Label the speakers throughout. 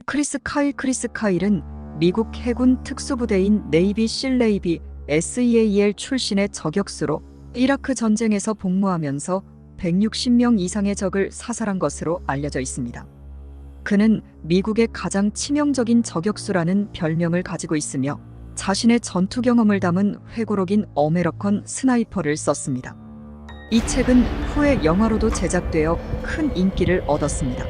Speaker 1: 크리스 카일은 미국 해군 특수부대인 네이비 실레이비 SEAL 출신의 저격수로 이라크 전쟁에서 복무하면서 160명 이상의 적을 사살한 것으로 알려져 있습니다. 그는 미국의 가장 치명적인 저격수라는 별명을 가지고 있으며 자신의 전투 경험을 담은 회고록인 어메리컨 스나이퍼를 썼습니다. 이 책은 후에 영화로도 제작되어 큰 인기를 얻었습니다.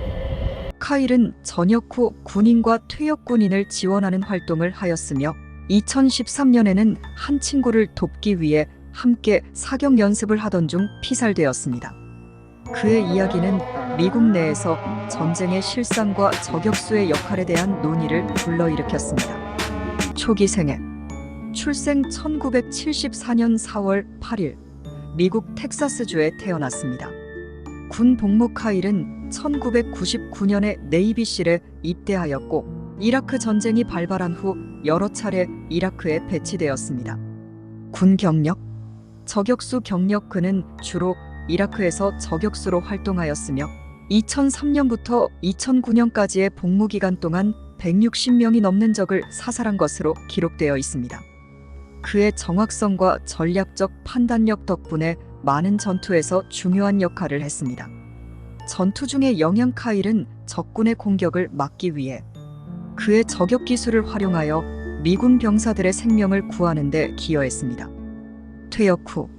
Speaker 1: 카일은 전역 후 군인과 퇴역 군인을 지원하는 활동을 하였으며 2013년에는 한 친구를 돕기 위해 함께 사격 연습을 하던 중 피살되었습니다. 그의 이야기는 미국 내에서 전쟁의 실상과 저격수의 역할에 대한 논의를 불러일으켰습니다. 초기 생애. 출생 1974년 4월 8일 미국 텍사스주에 태어났습니다. 군 복무. 카일은 1999년에 네이비실에 입대하였고 이라크 전쟁이 발발한 후 여러 차례 이라크에 배치되었습니다. 군 경력. 저격수 경력. 그는 주로 이라크에서 저격수로 활동하였으며 2003년부터 2009년까지의 복무 기간 동안 160명이 넘는 적을 사살한 것으로 기록되어 있습니다. 그의 정확성과 전략적 판단력 덕분에 많은 전투에서 중요한 역할을 했습니다. 전투 중의 영양. 카일은 적군의 공격을 막기 위해 그의 저격 기술을 활용하여 미군 병사들의 생명을 구하는 데 기여했습니다. 퇴역 후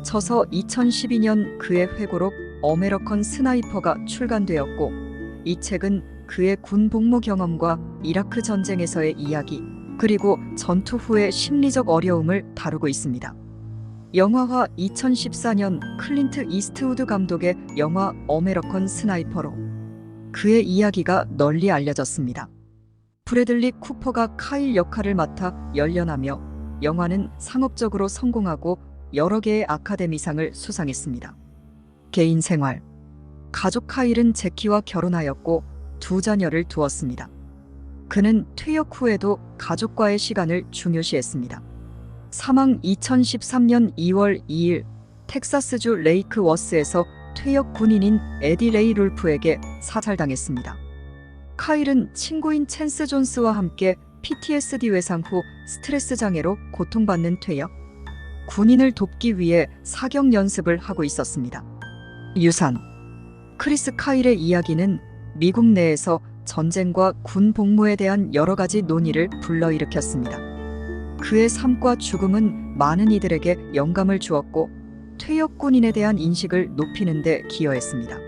Speaker 1: 저서 2012년 그의 회고록 어메리컨 스나이퍼가 출간되었고 이 책은 그의 군 복무 경험과 이라크 전쟁에서의 이야기 그리고 전투 후의 심리적 어려움을 다루고 있습니다. 영화화. 2014년 클린트 이스트우드 감독의 영화 어메리컨 스나이퍼로 그의 이야기가 널리 알려졌습니다. 브래들리 쿠퍼가 카일 역할을 맡아 열연하며 영화는 상업적으로 성공하고 여러 개의 아카데미상을 수상했습니다. 개인 생활. 가족. 카일은 제키와 결혼하였고 두 자녀를 두었습니다. 그는 퇴역 후에도 가족과의 시간을 중요시했습니다. 사망. 2013년 2월 2일 텍사스주 레이크 워스에서 퇴역 군인인 에디 레이 룰프에게 사살당했습니다. 카일은 친구인 챈스 존스와 함께 PTSD 외상 후 스트레스 장애로 고통받는 퇴역 군인을 돕기 위해 사격 연습을 하고 있었습니다. 유산. 크리스 카일의 이야기는 미국 내에서 전쟁과 군 복무에 대한 여러 가지 논의를 불러일으켰습니다. 그의 삶과 죽음은 많은 이들에게 영감을 주었고 퇴역 군인에 대한 인식을 높이는 데 기여했습니다.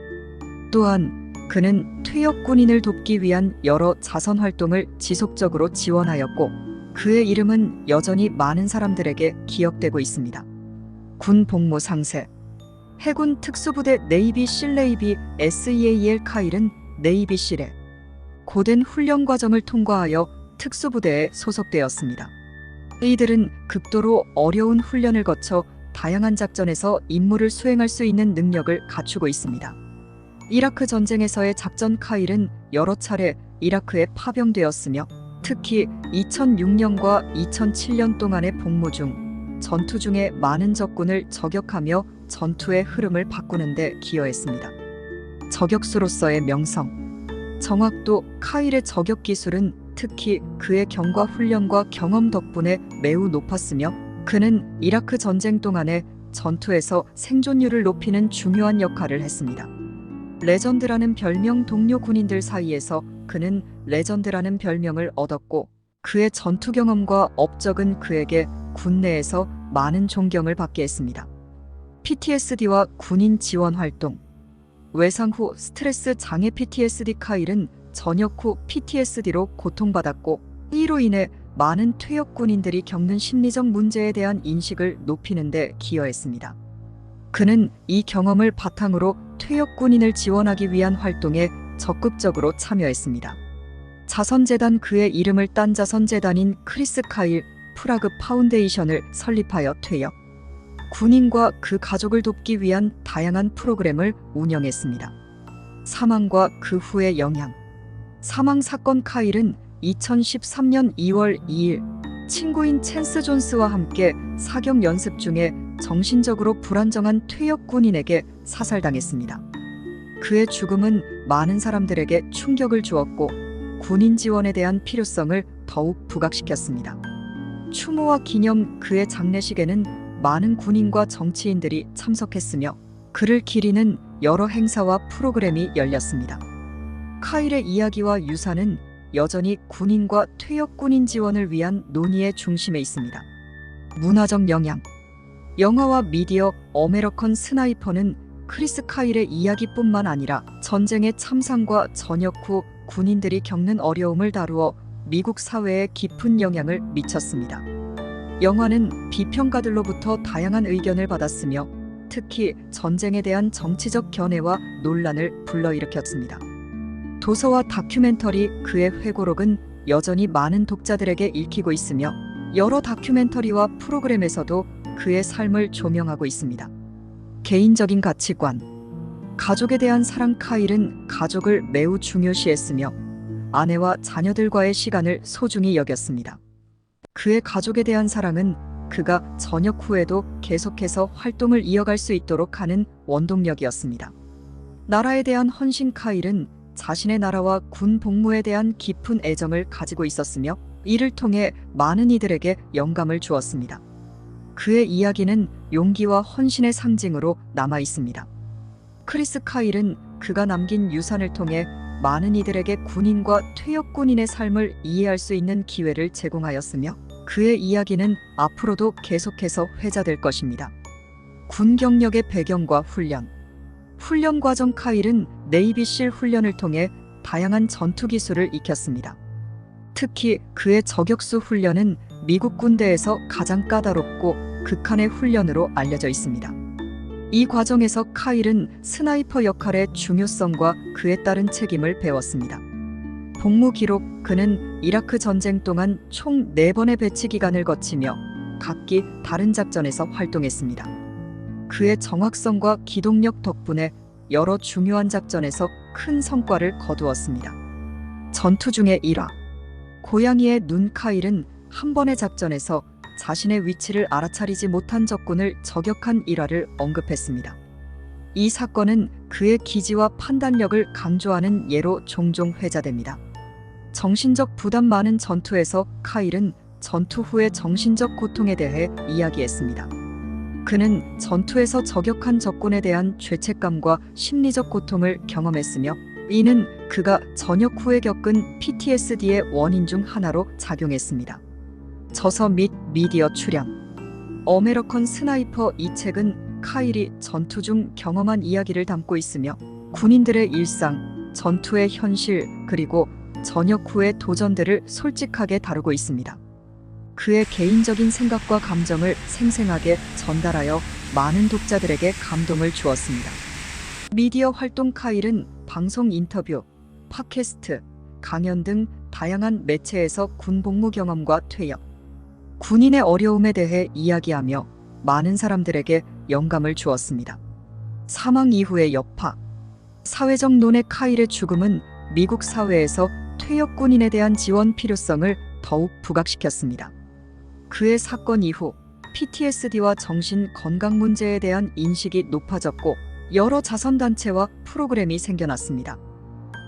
Speaker 1: 또한 그는 퇴역 군인을 돕기 위한 여러 자선 활동을 지속적으로 지원하였고 그의 이름은 여전히 많은 사람들에게 기억되고 있습니다. 군 복무 상세. 해군 특수부대 네이비 실레이비 SEAL. 카일은 네이비실에 고된 훈련 과정을 통과하여 특수부대에 소속되었습니다. 이들은 극도로 어려운 훈련을 거쳐 다양한 작전에서 임무를 수행할 수 있는 능력을 갖추고 있습니다. 이라크 전쟁에서의 작전. 카일은 여러 차례 이라크에 파병되었으며 특히 2006년과 2007년 동안의 복무 중 전투 중에 많은 적군을 저격하며 전투의 흐름을 바꾸는 데 기여했습니다. 저격수로서의 명성. 정확도. 카일의 저격 기술은 특히 그의 경과 훈련과 경험 덕분에 매우 높았으며 그는 이라크 전쟁 동안의 전투에서 생존율을 높이는 중요한 역할을 했습니다. 레전드라는 별명. 동료 군인들 사이에서 그는 레전드라는 별명을 얻었고 그의 전투 경험과 업적은 그에게 군 내에서 많은 존경을 받게 했습니다. PTSD와 군인 지원 활동. 외상 후 스트레스 장애 PTSD. 카일은 전역 후 PTSD로 고통받았고 이로 인해 많은 퇴역 군인들이 겪는 심리적 문제에 대한 인식을 높이는 데 기여했습니다. 그는 이 경험을 바탕으로 퇴역 군인을 지원하기 위한 활동에 적극적으로 참여했습니다. 자선재단. 그의 이름을 딴 자선재단인 크리스 카일 프라그 파운데이션을 설립하여 퇴역 군인과 그 가족을 돕기 위한 다양한 프로그램을 운영했습니다. 사망과 그 후의 영향. 사망 사건. 카일은 2013년 2월 2일 친구인 챈스 존스와 함께 사격 연습 중에 정신적으로 불안정한 퇴역 군인에게 사살당했습니다. 그의 죽음은 많은 사람들에게 충격을 주었고 군인 지원에 대한 필요성을 더욱 부각시켰습니다. 추모와 기념 그의 장례식에는 많은 군인과 정치인들이 참석했으며 그를 기리는 여러 행사와 프로그램이 열렸습니다. 카일의 이야기와 유산은 여전히 군인과 퇴역 군인 지원을 위한 논의의 중심에 있습니다. 문화적 영향. 영화와 미디어 어메리컨 스나이퍼는 크리스 카일의 이야기뿐만 아니라 전쟁의 참상과 전역 후 군인들이 겪는 어려움을 다루어 미국 사회에 깊은 영향을 미쳤습니다. 영화는 비평가들로부터 다양한 의견을 받았으며 특히 전쟁에 대한 정치적 견해와 논란을 불러일으켰습니다. 도서와 다큐멘터리 그의 회고록은 여전히 많은 독자들에게 읽히고 있으며 여러 다큐멘터리와 프로그램에서도 그의 삶을 조명하고 있습니다. 개인적인 가치관. 가족에 대한 사랑. 카일은 가족을 매우 중요시했으며 아내와 자녀들과의 시간을 소중히 여겼습니다. 그의 가족에 대한 사랑은 그가 전역 후에도 계속해서 활동을 이어갈 수 있도록 하는 원동력이었습니다. 나라에 대한 헌신. 카일은 자신의 나라와 군 복무에 대한 깊은 애정을 가지고 있었으며 이를 통해 많은 이들에게 영감을 주었습니다. 그의 이야기는 용기와 헌신의 상징으로 남아 있습니다. 크리스 카일은 그가 남긴 유산을 통해 많은 이들에게 군인과 퇴역 군인의 삶을 이해할 수 있는 기회를 제공하였으며 그의 이야기는 앞으로도 계속해서 회자될 것입니다. 군 경력의 배경과 훈련. 훈련 과정. 카일은 네이비실 훈련을 통해 다양한 전투 기술을 익혔습니다. 특히 그의 저격수 훈련은 미국 군대에서 가장 까다롭고 극한의 훈련으로 알려져 있습니다. 이 과정에서 카일은 스나이퍼 역할의 중요성과 그에 따른 책임을 배웠습니다. 복무 기록. 그는 이라크 전쟁 동안 총 4번의 배치 기간을 거치며 각기 다른 작전에서 활동했습니다. 그의 정확성과 기동력 덕분에 여러 중요한 작전에서 큰 성과를 거두었습니다. 전투 중의 일화. 고양이의 눈. 카일은 한 번의 작전에서 자신의 위치를 알아차리지 못한 적군을 저격한 일화를 언급했습니다. 이 사건은 그의 기지와 판단력을 강조하는 예로 종종 회자됩니다. 정신적 부담. 많은 전투에서 카일은 전투 후의 정신적 고통에 대해 이야기했습니다. 그는 전투에서 저격한 적군에 대한 죄책감과 심리적 고통을 경험했으며 이는 그가 전역 후에 겪은 PTSD의 원인 중 하나로 작용했습니다. 저서 및 미디어 출연. 어메리컨 스나이퍼. 이 책은 카일이 전투 중 경험한 이야기를 담고 있으며 군인들의 일상, 전투의 현실, 그리고 전역 후의 도전들을 솔직하게 다루고 있습니다. 그의 개인적인 생각과 감정을 생생하게 전달하여 많은 독자들에게 감동을 주었습니다. 미디어 활동. 카일은 방송 인터뷰, 팟캐스트, 강연 등 다양한 매체에서 군 복무 경험과 퇴역, 군인의 어려움에 대해 이야기하며 많은 사람들에게 영감을 주었습니다. 사망 이후의 여파. 사회적 논의. 카일의 죽음은 미국 사회에서 퇴역 군인에 대한 지원 필요성을 더욱 부각시켰습니다. 그의 사건 이후 PTSD와 정신 건강 문제에 대한 인식이 높아졌고 여러 자선단체와 프로그램이 생겨났습니다.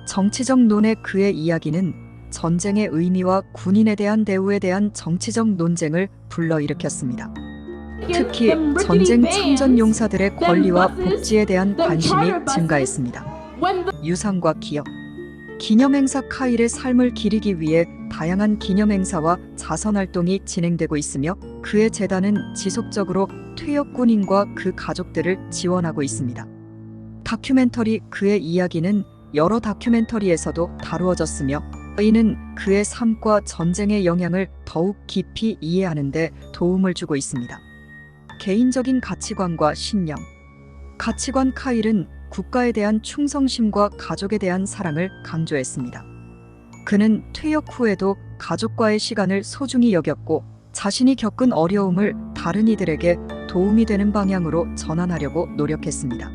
Speaker 1: 정치적 논의. 그의 이야기는 전쟁의 의미와 군인에 대한 대우에 대한 정치적 논쟁을 불러일으켰습니다. 특히 전쟁 참전 용사들의 권리와 복지에 대한 관심이 증가했습니다. 유산과 기억. 기념행사. 카일의 삶을 기리기 위해 다양한 기념행사와 자선활동이 진행되고 있으며 그의 재단은 지속적으로 퇴역 군인과 그 가족들을 지원하고 있습니다. 다큐멘터리. 그의 이야기는 여러 다큐멘터리에서도 다루어졌으며 이는 그의 삶과 전쟁의 영향을 더욱 깊이 이해하는 데 도움을 주고 있습니다. 개인적인 가치관과 신념. 가치관. 카일은 국가에 대한 충성심과 가족에 대한 사랑을 강조했습니다. 그는 퇴역 후에도 가족과의 시간을 소중히 여겼고 자신이 겪은 어려움을 다른 이들에게 도움이 되는 방향으로 전환하려고 노력했습니다.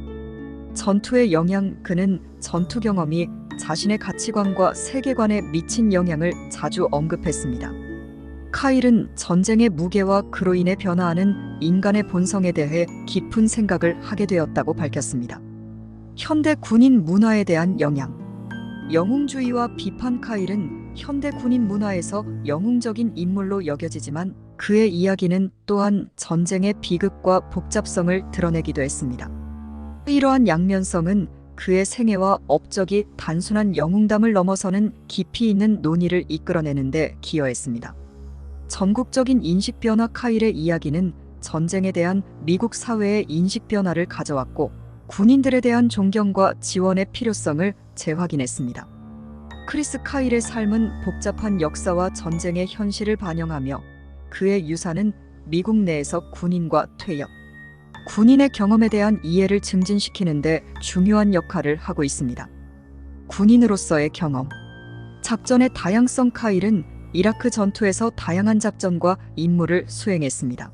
Speaker 1: 전투의 영향. 그는 전투 경험이 자신의 가치관과 세계관에 미친 영향을 자주 언급했습니다. 카일은 전쟁의 무게와 그로 인해 변화하는 인간의 본성에 대해 깊은 생각을 하게 되었다고 밝혔습니다. 현대 군인 문화에 대한 영향. 영웅주의와 비판. 카일은 현대 군인 문화에서 영웅적인 인물로 여겨지지만 그의 이야기는 또한 전쟁의 비극과 복잡성을 드러내기도 했습니다. 이러한 양면성은 그의 생애와 업적이 단순한 영웅담을 넘어서는 깊이 있는 논의를 이끌어내는데 기여했습니다. 전국적인 인식 변화. 카일의 이야기는 전쟁에 대한 미국 사회의 인식 변화를 가져왔고 군인들에 대한 존경과 지원의 필요성을 재확인했습니다. 크리스 카일의 삶은 복잡한 역사와 전쟁의 현실을 반영하며 그의 유산은 미국 내에서 군인과 퇴역, 군인의 경험에 대한 이해를 증진시키는 데 중요한 역할을 하고 있습니다. 군인으로서의 경험. 작전의 다양성. 카일은 이라크 전투에서 다양한 작전과 임무를 수행했습니다.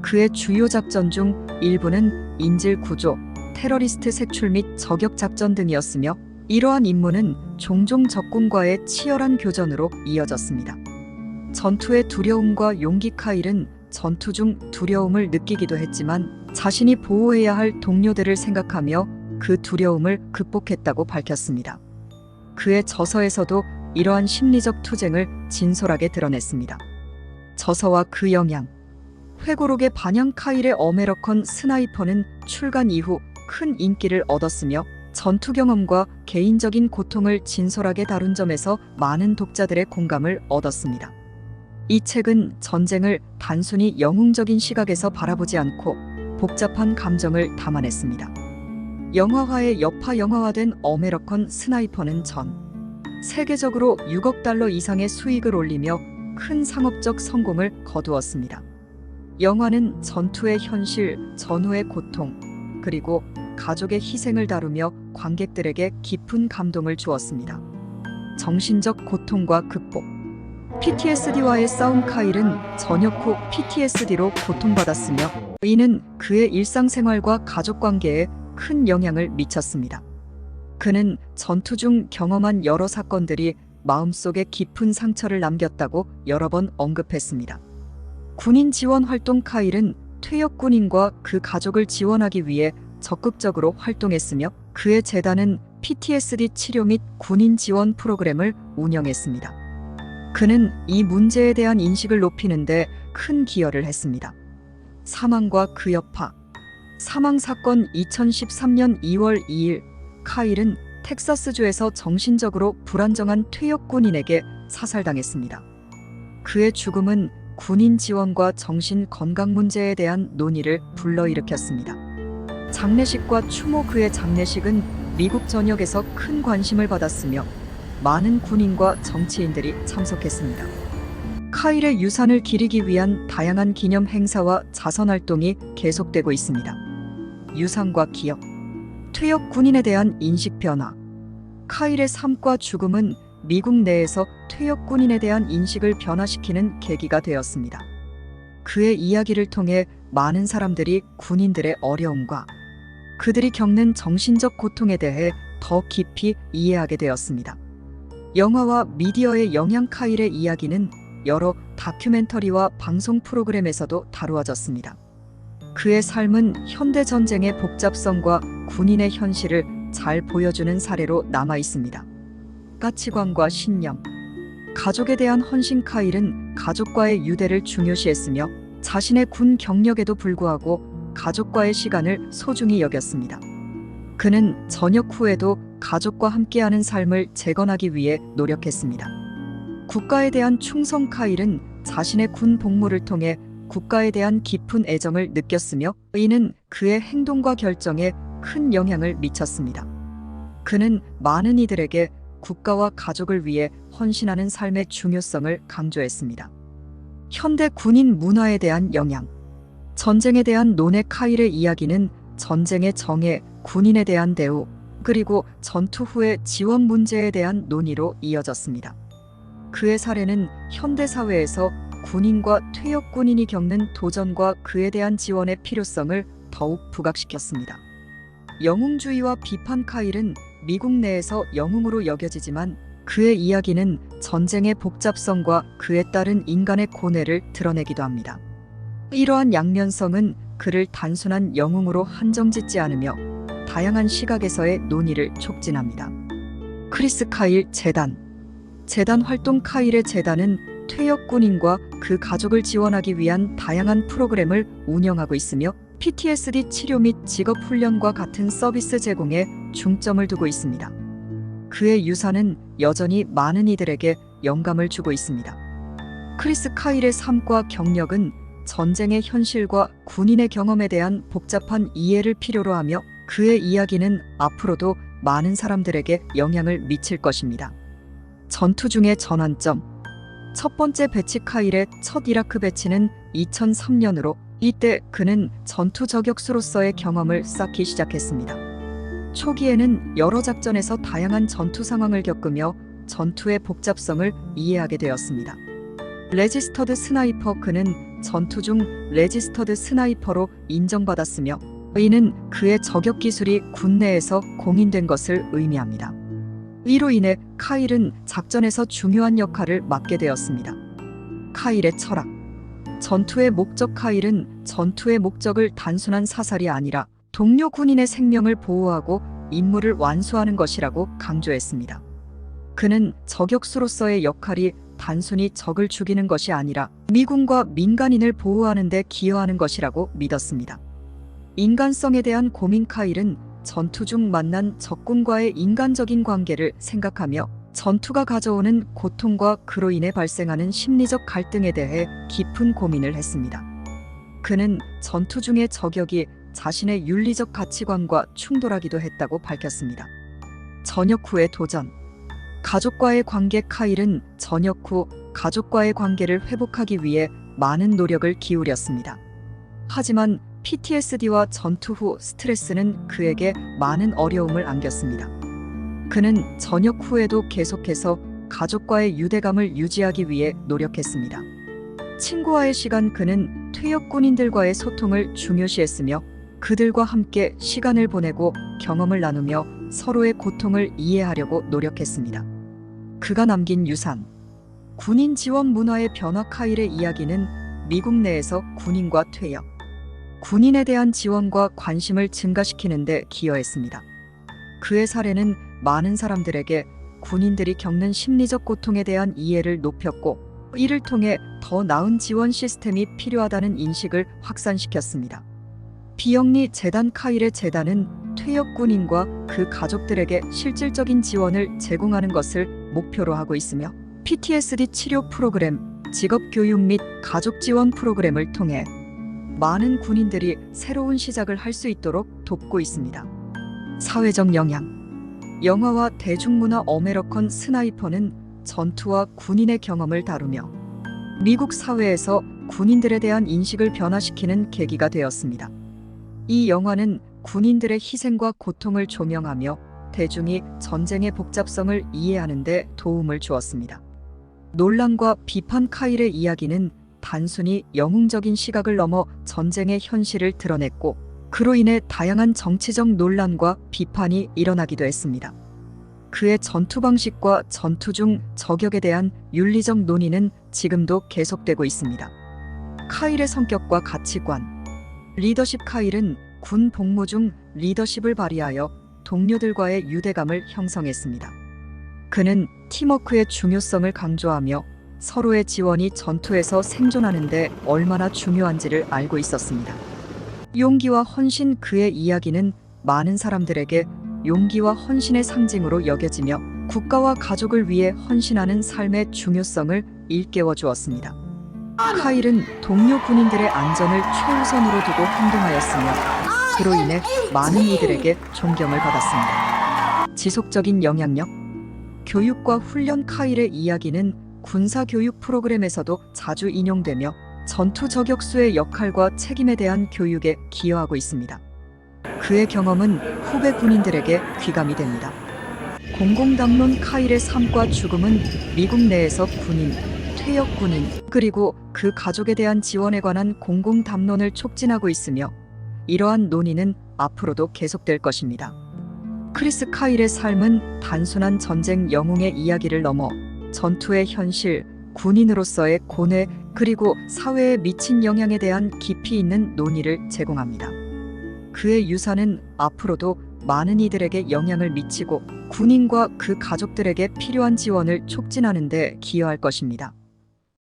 Speaker 1: 그의 주요 작전 중 일부는 인질 구조, 테러리스트 색출 및 저격 작전 등이었으며 이러한 임무는 종종 적군과의 치열한 교전으로 이어졌습니다. 전투의 두려움과 용기. 카일은 전투 중 두려움을 느끼기도 했지만 자신이 보호해야 할 동료들을 생각하며 그 두려움을 극복했다고 밝혔습니다. 그의 저서에서도 이러한 심리적 투쟁을 진솔하게 드러냈습니다. 저서와 그 영향. 회고록의 반영. 카일의 어메리컨 스나이퍼는 출간 이후 큰 인기를 얻었으며 전투 경험과 개인적인 고통을 진솔하게 다룬 점에서 많은 독자들의 공감을 얻었습니다. 이 책은 전쟁을 단순히 영웅적인 시각에서 바라보지 않고 복잡한 감정을 담아냈습니다. 영화화의 여파. 영화화된 어메리컨 스나이퍼는 전 세계적으로 6억 달러 이상의 수익을 올리며 큰 상업적 성공을 거두었습니다. 영화는 전투의 현실, 전후의 고통, 그리고 가족의 희생을 다루며 관객들에게 깊은 감동을 주었습니다. 정신적 고통과 극복. PTSD와의 싸움. 카일은 전역 후 PTSD로 고통받았으며 이는 그의 일상생활과 가족관계에 큰 영향을 미쳤습니다. 그는 전투 중 경험한 여러 사건들이 마음속에 깊은 상처를 남겼다고 여러 번 언급했습니다. 군인 지원 활동. 카일은 퇴역 군인과 그 가족을 지원하기 위해 적극적으로 활동했으며 그의 재단은 PTSD 치료 및 군인 지원 프로그램을 운영했습니다. 그는 이 문제에 대한 인식을 높이는 데 큰 기여를 했습니다. 사망과 그 여파. 사망 사건. 2013년 2월 2일 카일은 텍사스주에서 정신적으로 불안정한 퇴역 군인에게 사살당했습니다. 그의 죽음은 군인 지원과 정신 건강 문제에 대한 논의를 불러일으켰습니다. 장례식과 추모. 그의 장례식은 미국 전역에서 큰 관심을 받았으며 많은 군인과 정치인들이 참석했습니다. 카일의 유산을 기리기 위한 다양한 기념 행사와 자선 활동이 계속되고 있습니다. 유산과 기억. 퇴역 군인에 대한 인식 변화. 카일의 삶과 죽음은 미국 내에서 퇴역 군인에 대한 인식을 변화시키는 계기가 되었습니다. 그의 이야기를 통해 많은 사람들이 군인들의 어려움과 그들이 겪는 정신적 고통에 대해 더 깊이 이해하게 되었습니다. 영화와 미디어의 영향. 카일의 이야기는 여러 다큐멘터리와 방송 프로그램에서도 다루어졌습니다. 그의 삶은 현대 전쟁의 복잡성과 군인의 현실을 잘 보여주는 사례로 남아 있습니다. 가치관과 신념. 가족에 대한 헌신. 카일은 가족과의 유대를 중요시했으며 자신의 군 경력에도 불구하고 가족과의 시간을 소중히 여겼습니다. 그는 전역 후에도 가족과 함께하는 삶을 재건하기 위해 노력했습니다. 국가에 대한 충성. 카일은 자신의 군 복무를 통해 국가에 대한 깊은 애정을 느꼈으며 이는 그의 행동과 결정에 큰 영향을 미쳤습니다. 그는 많은 이들에게 국가와 가족을 위해 헌신하는 삶의 중요성을 강조했습니다. 현대 군인 문화에 대한 영향. 전쟁에 대한 논의. 카일의 이야기는 전쟁의 정해, 군인에 대한 대우, 그리고 전투 후의 지원 문제에 대한 논의로 이어졌습니다. 그의 사례는 현대 사회에서 군인과 퇴역 군인이 겪는 도전과 그에 대한 지원의 필요성을 더욱 부각시켰습니다. 영웅주의와 비판. 카일은 미국 내에서 영웅으로 여겨지지만 그의 이야기는 전쟁의 복잡성과 그에 따른 인간의 고뇌를 드러내기도 합니다. 이러한 양면성은 그를 단순한 영웅으로 한정짓지 않으며 다양한 시각에서의 논의를 촉진합니다. 크리스 카일 재단. 재단 활동. 카일의 재단은 퇴역 군인과 그 가족을 지원하기 위한 다양한 프로그램을 운영하고 있으며 PTSD 치료 및 직업 훈련과 같은 서비스 제공에 중점을 두고 있습니다. 그의 유산은 여전히 많은 이들에게 영감을 주고 있습니다. 크리스 카일의 삶과 경력은 전쟁의 현실과 군인의 경험에 대한 복잡한 이해를 필요로 하며 그의 이야기는 앞으로도 많은 사람들에게 영향을 미칠 것입니다. 전투 중의 전환점. 첫 번째 배치. 카일의 첫 이라크 배치는 2003년으로 이때 그는 전투 저격수로서의 경험을 쌓기 시작했습니다. 초기에는 여러 작전에서 다양한 전투 상황을 겪으며 전투의 복잡성을 이해하게 되었습니다. 레지스터드 스나이퍼. 그는 전투 중 레지스터드 스나이퍼로 인정받았으며 이는 그의 저격 기술이 군내에서 공인된 것을 의미합니다. 이로 인해 카일은 작전에서 중요한 역할을 맡게 되었습니다. 카일의 철학. 전투의 목적. 카일은 전투의 목적을 단순한 사살이 아니라 동료 군인의 생명을 보호하고 임무를 완수하는 것이라고 강조했습니다. 그는 저격수로서의 역할이 단순히 적을 죽이는 것이 아니라 미군과 민간인을 보호하는 데 기여하는 것이라고 믿었습니다. 인간성에 대한 고민. 카일은 전투 중 만난 적군과의 인간적인 관계를 생각하며 전투가 가져오는 고통과 그로 인해 발생하는 심리적 갈등에 대해 깊은 고민을 했습니다. 그는 전투 중의 저격이 자신의 윤리적 가치관과 충돌하기도 했다고 밝혔습니다. 전역 후의 도전. 가족과의 관계. 카일은 전역 후 가족과의 관계를 회복하기 위해 많은 노력을 기울였습니다. 하지만 PTSD와 전투 후 스트레스는 그에게 많은 어려움을 안겼습니다. 그는 전역 후에도 계속해서 가족과의 유대감을 유지하기 위해 노력했습니다. 친구와의 시간. 그는 퇴역 군인들과의 소통을 중요시했으며 그들과 함께 시간을 보내고 경험을 나누며 서로의 고통을 이해하려고 노력했습니다. 그가 남긴 유산. 군인 지원 문화의 변화. 카일의 이야기는 미국 내에서 군인과 퇴역, 군인에 대한 지원과 관심을 증가시키는 데 기여했습니다. 그의 사례는 많은 사람들에게 군인들이 겪는 심리적 고통에 대한 이해를 높였고 이를 통해 더 나은 지원 시스템이 필요하다는 인식을 확산시켰습니다. 비영리 재단. 카일의 재단은 퇴역 군인과 그 가족들에게 실질적인 지원을 제공하는 것을 목표로 하고 있으며 PTSD 치료 프로그램, 직업 교육 및 가족 지원 프로그램을 통해 많은 군인들이 새로운 시작을 할 수 있도록 돕고 있습니다. 사회적 영향. 영화와 대중문화. 어메리칸 스나이퍼는 전투와 군인의 경험을 다루며 미국 사회에서 군인들에 대한 인식을 변화시키는 계기가 되었습니다. 이 영화는 군인들의 희생과 고통을 조명하며 대중이 전쟁의 복잡성을 이해하는 데 도움을 주었습니다. 논란과 비판. 카일의 이야기는 단순히 영웅적인 시각을 넘어 전쟁의 현실을 드러냈고 그로 인해 다양한 정치적 논란과 비판이 일어나기도 했습니다. 그의 전투 방식과 전투 중 저격에 대한 윤리적 논의는 지금도 계속되고 있습니다. 카일의 성격과 가치관. 리더십. 카일은 군 복무 중 리더십을 발휘하여 동료들과의 유대감을 형성했습니다. 그는 팀워크의 중요성을 강조하며 서로의 지원이 전투에서 생존하는 데 얼마나 중요한지를 알고 있었습니다. 용기와 헌신. 그의 이야기는 많은 사람들에게 용기와 헌신의 상징으로 여겨지며 국가와 가족을 위해 헌신하는 삶의 중요성을 일깨워 주었습니다. 카일은 동료 군인들의 안전을 최우선으로 두고 행동하였으며 그로 인해 많은 이들에게 존경을 받았습니다. 지속적인 영향력. 교육과 훈련. 카일의 이야기는 군사교육 프로그램에서도 자주 인용되며 전투 저격수의 역할과 책임에 대한 교육에 기여하고 있습니다. 그의 경험은 후배 군인들에게 귀감이 됩니다. 공공담론. 카일의 삶과 죽음은 미국 내에서 군인, 퇴역 군인, 그리고 그 가족에 대한 지원에 관한 공공담론을 촉진하고 있으며 이러한 논의는 앞으로도 계속될 것입니다. 크리스 카일의 삶은 단순한 전쟁 영웅의 이야기를 넘어 전투의 현실, 군인으로서의 고뇌, 그리고 사회에 미친 영향에 대한 깊이 있는 논의를 제공합니다. 그의 유산은 앞으로도 많은 이들에게 영향을 미치고 군인과 그 가족들에게 필요한 지원을 촉진하는 데 기여할 것입니다.